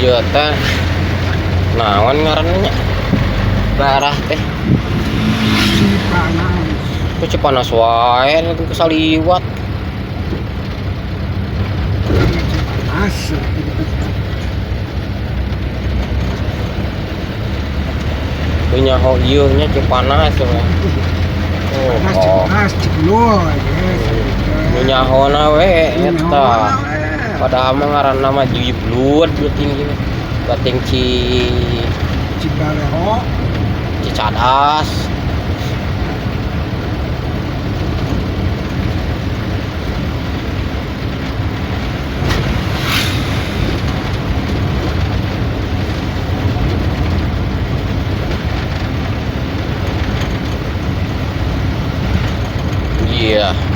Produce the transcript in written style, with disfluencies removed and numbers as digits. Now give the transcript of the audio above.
Ieu teh naon ngaranna daerah teh Cipanas. Cipanas wae kesaliwat. Cipanas. Nyaho ieu nya Cipanas we. Cipanas, cikundul. Nu nyahona we eta. Padahal mah ngaranna mah Jiblut beuting kieu. Bating Cibalero. Cicadas. Iya.